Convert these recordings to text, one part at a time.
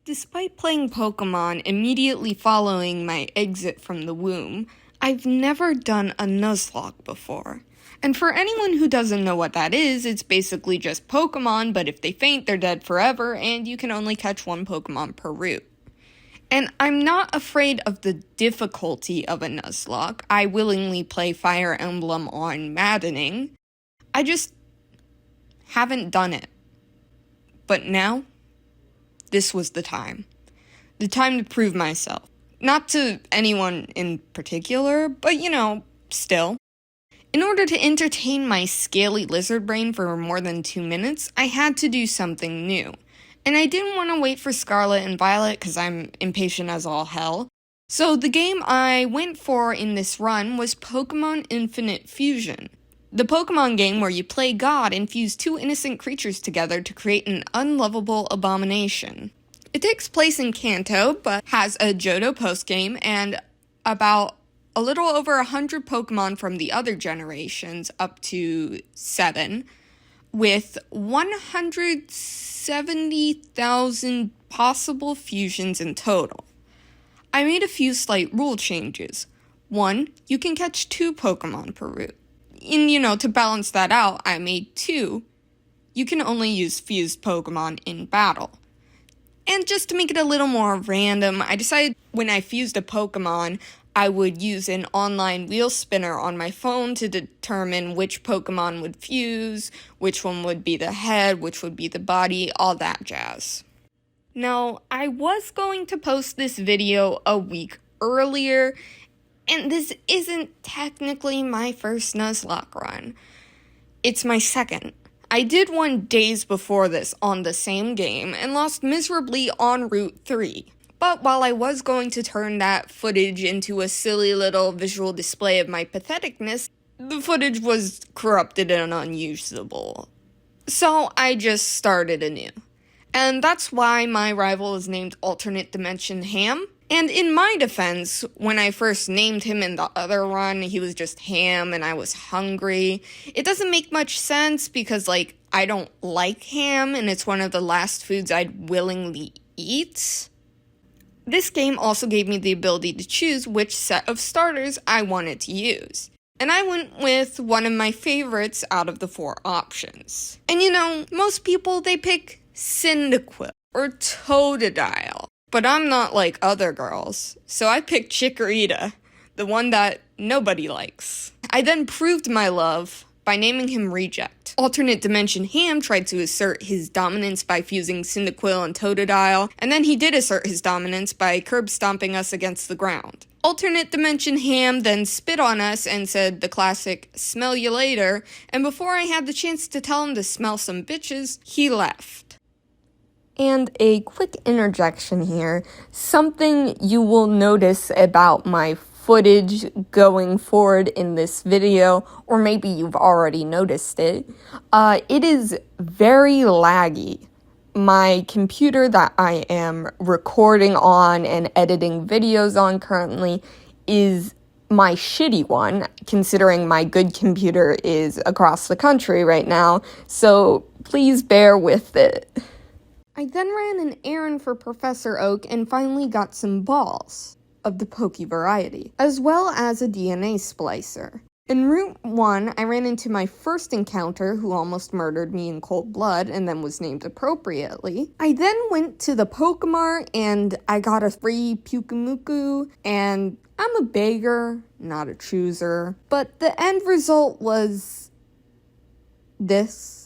Despite playing Pokemon immediately following my exit from the womb, I've never done a Nuzlocke before. And for anyone who doesn't know what that is, it's basically just Pokemon, but if they faint, they're dead forever, and you can only catch one Pokemon per route. And I'm not afraid of the difficulty of a Nuzlocke. I willingly play Fire Emblem on Maddening. I just haven't done it. But now, this was the time. The time to prove myself. Not to anyone in particular, but still. In order to entertain my scaly lizard brain for more than 2 minutes, I had to do something new. And I didn't want to wait for Scarlet and Violet because I'm impatient as all hell. So the game I went for in this run was Pokemon Infinite Fusion. The Pokemon game where you play God and fuse two innocent creatures together to create an unlovable abomination. It takes place in Kanto, but has a Johto postgame and about a little over 100 Pokemon from the other generations, up to 7, with 170,000 possible fusions in total. I made a few slight rule changes. 1, you can catch 2 Pokemon per route. And to balance that out, I made 2. You can only use fused Pokemon in battle. And just to make it a little more random, I decided when I fused a Pokemon, I would use an online wheel spinner on my phone to determine which Pokemon would fuse, which one would be the head, which would be the body, all that jazz. Now, I was going to post this video a week earlier, and this isn't technically my first Nuzlocke run. It's my second. I did one days before this on the same game and lost miserably on Route 3. But while I was going to turn that footage into a silly little visual display of my patheticness, the footage was corrupted and unusable. So I just started anew. And that's why my rival is named Alternate Dimension Ham. And in my defense, when I first named him in the other run, he was just ham and I was hungry. It doesn't make much sense because, I don't like ham and it's one of the last foods I'd willingly eat. This game also gave me the ability to choose which set of starters I wanted to use. And I went with one of my favorites out of the 4 options. And most people, they pick Cyndaquil or Totodile. But I'm not like other girls, so I picked Chikorita, the one that nobody likes. I then proved my love by naming him Reject. Alternate Dimension Ham tried to assert his dominance by fusing Cyndaquil and Totodile, and then he did assert his dominance by curb stomping us against the ground. Alternate Dimension Ham then spit on us and said the classic, "Smell you later," and before I had the chance to tell him to smell some bitches, he left. And a quick interjection here, something you will notice about my footage going forward in this video, or maybe you've already noticed it, it is very laggy. My computer that I am recording on and editing videos on currently is my shitty one, considering my good computer is across the country right now, so please bear with it. I then ran an errand for Professor Oak and finally got some balls, of the Poke variety, as well as a DNA splicer. In Route 1, I ran into my first encounter who almost murdered me in cold blood and then was named appropriately. I then went to the Pokemart and I got a free Pukumuku, and I'm a beggar, not a chooser, but the end result was this.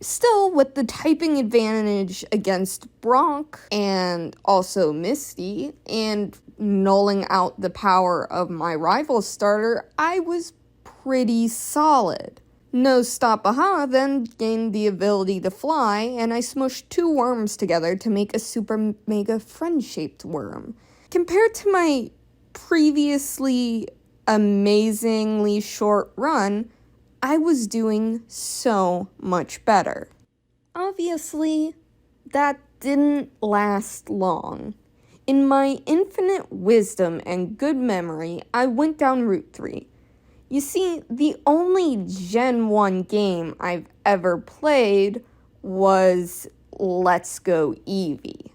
Still, with the typing advantage against Bronk and also Misty, and nulling out the power of my rival starter, I was pretty solid. No Stopaha then gained the ability to fly, and I smushed 2 worms together to make a super mega friend-shaped worm. Compared to my previously amazingly short run, I was doing so much better. Obviously, that didn't last long. In my infinite wisdom and good memory, I went down Route 3. You see, the only Gen 1 game I've ever played was Let's Go Eevee.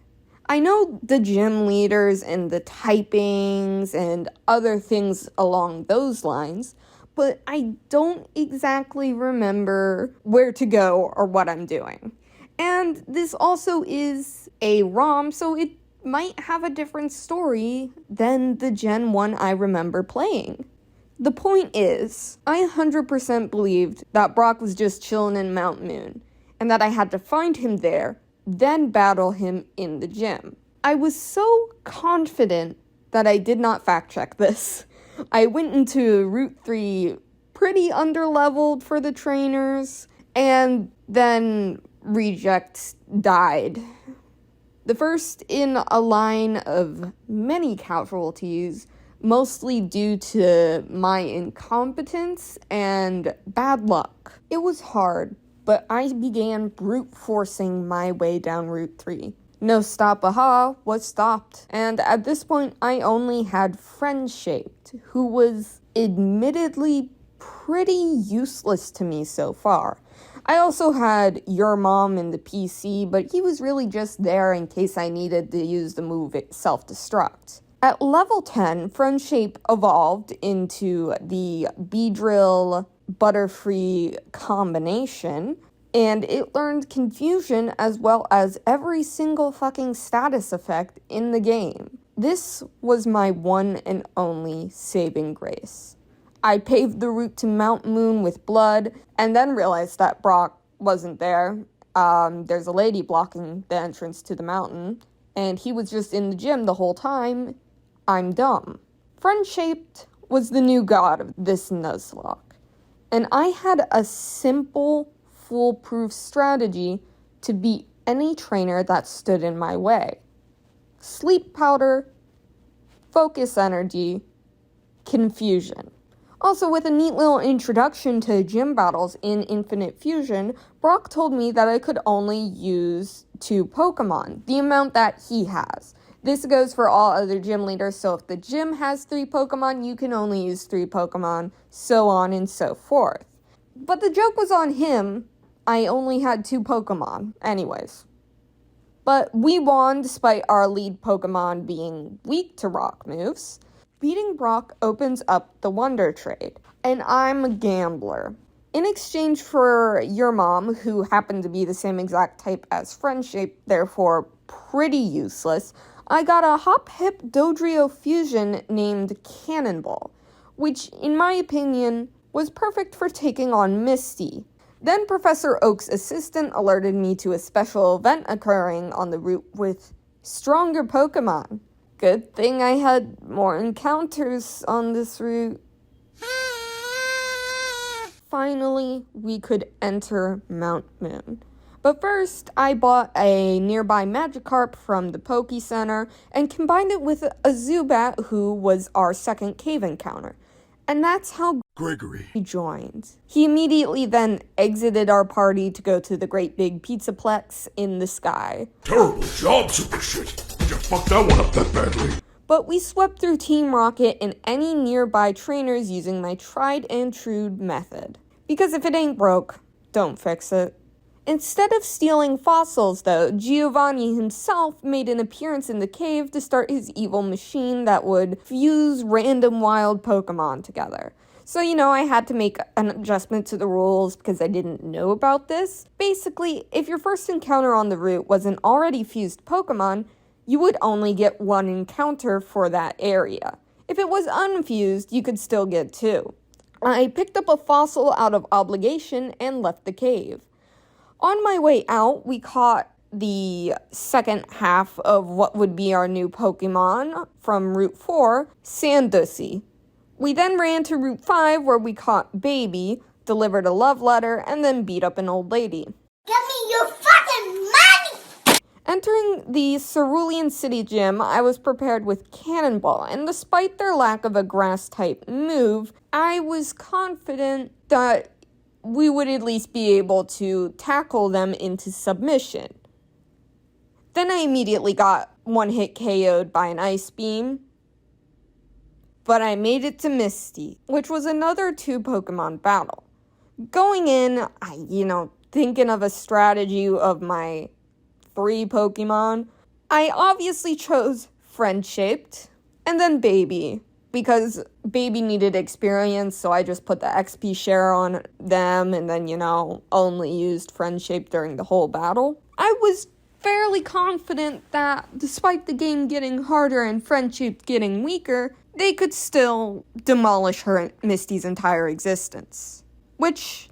I know the gym leaders and the typings and other things along those lines, but I don't exactly remember where to go or what I'm doing. And this also is a ROM, so it might have a different story than the Gen 1 I remember playing. The point is, I 100% believed that Brock was just chilling in Mount Moon, and that I had to find him there, then battle him in the gym. I was so confident that I did not fact check this. I went into Route 3 pretty underleveled for the trainers, and then Reject died. The first in a line of many casualties, mostly due to my incompetence and bad luck. It was hard, but I began brute forcing my way down Route 3. No stop aha was stopped, and at this point I only had Friendshaped, who was admittedly pretty useless to me so far. I also had Your Mom in the PC, but he was really just there in case I needed to use the move Self-Destruct. At level 10, Friendshape evolved into the Beedrill Butterfree combination, and it learned Confusion as well as every single fucking status effect in the game. This was my one and only saving grace. I paved the route to Mount Moon with blood, and then realized that Brock wasn't there. There's a lady blocking the entrance to the mountain, and he was just in the gym the whole time. I'm dumb. Friendshaped was the new god of this Nuzlocke, and I had a simple, foolproof strategy to beat any trainer that stood in my way. Sleep powder, focus energy, confusion. Also, with a neat little introduction to gym battles in Infinite Fusion, Brock told me that I could only use 2 Pokemon, the amount that he has. This goes for all other gym leaders, so if the gym has 3 Pokemon, you can only use 3 Pokemon, so on and so forth. But the joke was on him. I only had 2 Pokemon, anyways. But we won despite our lead Pokemon being weak to rock moves. Beating Brock opens up the Wonder Trade, and I'm a gambler. In exchange for Your Mom, who happened to be the same exact type as Friendship, therefore pretty useless, I got a Hop-Hip Dodrio fusion named Cannonball, which, in my opinion, was perfect for taking on Misty. Then Professor Oak's assistant alerted me to a special event occurring on the route with stronger Pokemon. Good thing I had more encounters on this route. Finally, we could enter Mount Moon. But first, I bought a nearby Magikarp from the Poke Center and combined it with a Zubat, who was our second cave encounter. And that's how Gregory joined. He immediately then exited our party to go to the great big Pizzaplex in the sky. Terrible job, Super Shit. You fucked that one up that badly. But we swept through Team Rocket and any nearby trainers using my tried and true method. Because if it ain't broke, don't fix it. Instead of stealing fossils, though, Giovanni himself made an appearance in the cave to start his evil machine that would fuse random wild Pokemon together. So, I had to make an adjustment to the rules because I didn't know about this. Basically, if your first encounter on the route was an already fused Pokemon, you would only get 1 encounter for that area. If it was unfused, you could still get 2. I picked up a fossil out of obligation and left the cave. On my way out, we caught the second half of what would be our new Pokemon from Route 4, Sandussy. We then ran to Route 5 where we caught Baby, delivered a love letter, and then beat up an old lady. Give me your fucking money! Entering the Cerulean City Gym, I was prepared with Cannonball, and despite their lack of a grass-type move, I was confident that we would at least be able to tackle them into submission. Then I immediately got one-hit KO'd by an Ice Beam. But I made it to Misty, which was another 2 Pokemon battle. Going in, thinking of a strategy of my 3 Pokemon, I obviously chose friend-shaped, and then baby, because baby needed experience, so I just put the XP share on them, and then, only used friend-shaped during the whole battle. I was fairly confident that, despite the game getting harder and friend-shaped getting weaker, they could still demolish her Misty's entire existence. Which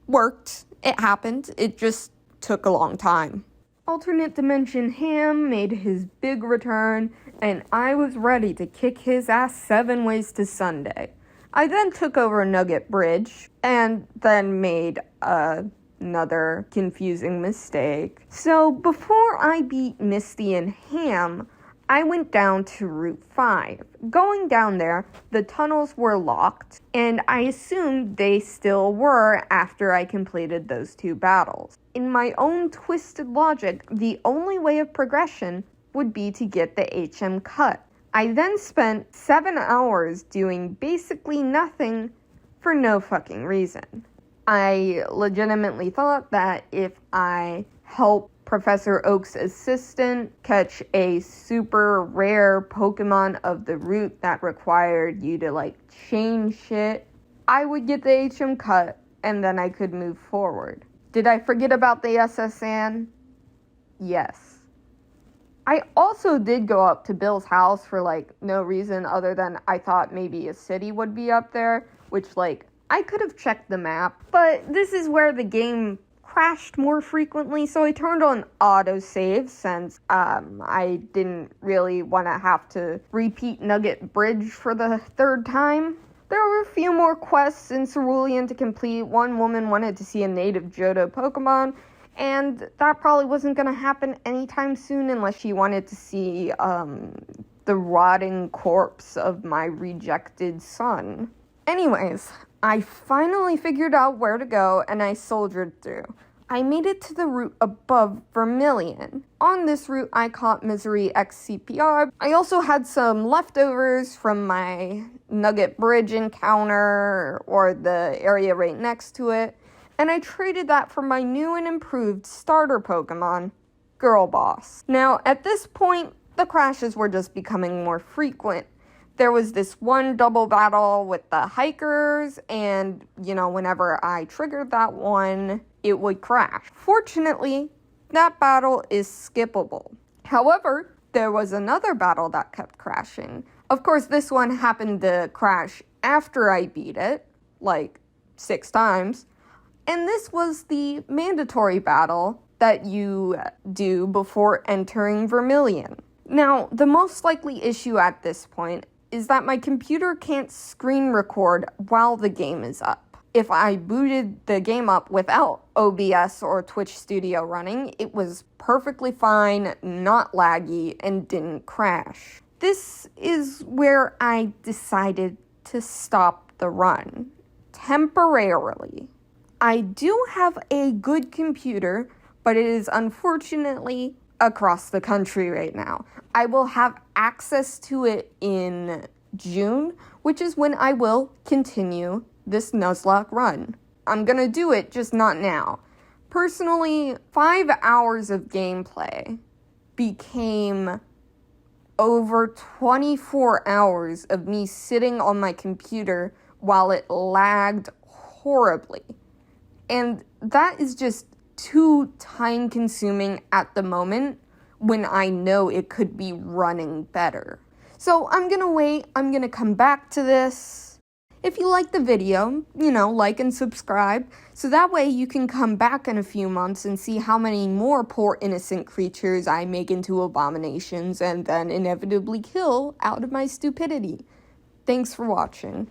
worked. It happened. It just took a long time. Alternate Dimension Ham made his big return, and I was ready to kick his ass 7 ways to Sunday. I then took over Nugget Bridge, and then made another confusing mistake. So before I beat Misty and Ham, I went down to Route 5. Going down there, the tunnels were locked, and I assumed they still were after I completed those 2 battles. In my own twisted logic, the only way of progression would be to get the HM cut. I then spent 7 hours doing basically nothing for no fucking reason. I legitimately thought that if I helped Professor Oak's assistant catch a super rare Pokemon of the route that required you to, change shit, I would get the HM cut, and then I could move forward. Did I forget about the SSN? Yes. I also did go up to Bill's house for, no reason other than I thought maybe a city would be up there, which, I could have checked the map, but this is where the game crashed more frequently, so I turned on autosave since I didn't really want to have to repeat Nugget Bridge for the 3rd time. There were a few more quests in Cerulean to complete. One woman wanted to see a native Johto Pokemon, and that probably wasn't going to happen anytime soon unless she wanted to see the rotting corpse of my rejected son. Anyways, I finally figured out where to go, and I soldiered through. I made it to the route above Vermilion. On this route, I caught Misery XCPR. I also had some leftovers from my Nugget Bridge encounter, or the area right next to it, and I traded that for my new and improved starter Pokemon, Girl Boss. Now, at this point, the crashes were just becoming more frequent. There was this one double battle with the hikers, and, whenever I triggered that one, it would crash. Fortunately, that battle is skippable. However, there was another battle that kept crashing. Of course, this one happened to crash after I beat it, 6 times. And this was the mandatory battle that you do before entering Vermilion. Now, the most likely issue at this point is that my computer can't screen record while the game is up. If I booted the game up without OBS or Twitch Studio running, it was perfectly fine, not laggy, and didn't crash. This is where I decided to stop the run, temporarily. I do have a good computer, but it is unfortunately across the country right now. I will have access to it in June, which is when I will continue this Nuzlocke run. I'm gonna do it, just not now. Personally, 5 hours of gameplay became over 24 hours of me sitting on my computer while it lagged horribly. And that is just too time-consuming at the moment when I know it could be running better. So I'm gonna wait, I'm gonna come back to this. If you like the video, like and subscribe, so that way you can come back in a few months and see how many more poor innocent creatures I make into abominations and then inevitably kill out of my stupidity. Thanks for watching.